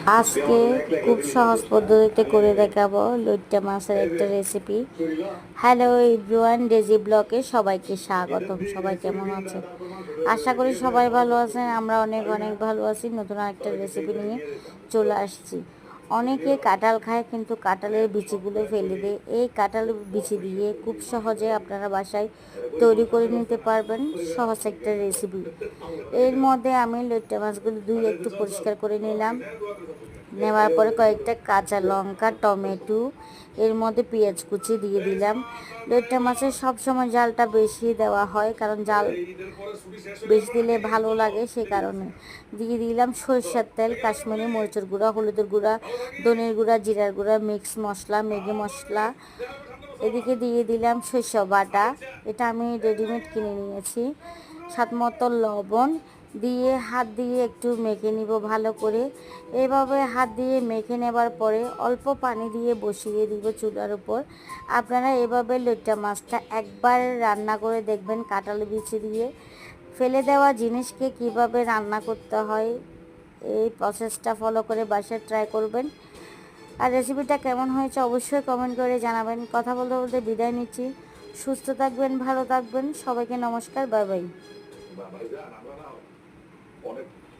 আজকে খুব সহজ পদ্ধতিতে করে দেখাবো লইট্টা মাছের একটা রেসিপি। হ্যালো এভরিওয়ান, ডেজি ব্লকে সবাইকে স্বাগতম। সবাই কেমন আছেন? আশা করি সবাই ভালো আছেন। আমরা অনেক অনেক ভালো আছি। নতুন একটা রেসিপি নিয়ে চলে আসছি। অনেকে কাঁঠাল খায় কিন্তু কাঁঠালের বিচিগুলো ফেলে দেয়। এই কাঁঠালের বিচি দিয়ে খুব সহজে আপনারা বাসায় তৈরি করে নিতে পারবেন সহজ একটা রেসিপি। এর মধ্যে আমি লইট্টা মাছগুলো ধুয়ে একটু পরিষ্কার করে নিলাম। নেওয়ার পরে কয়েকটা কাঁচা লঙ্কা, টমেটো, এর মধ্যে পেঁয়াজ কুচি দিয়ে দিলাম। লইট্টা মাছের সবসময় জালটা বেশি দেওয়া হয়, কারণ জাল বেশি দিলে ভালো লাগে, সে কারণে দিয়ে দিলাম সরিষার তেল, কাশ্মীরি মরিচের গুঁড়া, হলুদের গুঁড়া, ধনের গুঁড়া, জিরার গুঁড়া, মিক্স মশলা, ম্যাগি মশলা। এদিকে দিয়ে দিলাম সরিষা বাটা, এটা আমি রেডিমেড কিনে নিয়েছি। স্বাদ মতো লবণ দিয়ে হাত দিয়ে একটু মেখে নিব ভালো করে। এভাবে হাত দিয়ে মেখে নেবার পরে অল্প পানি দিয়ে বসিয়ে দিব চুলার উপর। আপনারা এভাবে লইট্টা মাছটা একবার রান্না করে দেখবেন কাঁঠাল বিচি দিয়ে। ফেলে দেওয়া জিনিসকে কিভাবে রান্না করতে হয় এই প্রসেসটা ফলো করে বাসায় ট্রাই করবেন। আর রেসিপিটা কেমন হয়েছে অবশ্যই কমেন্ট করে জানাবেন। কথা বলতে বলতে বিদায় নিচ্ছি। সুস্থ থাকবেন, ভালো থাকবেন। সবাইকে নমস্কার, বাই বাই।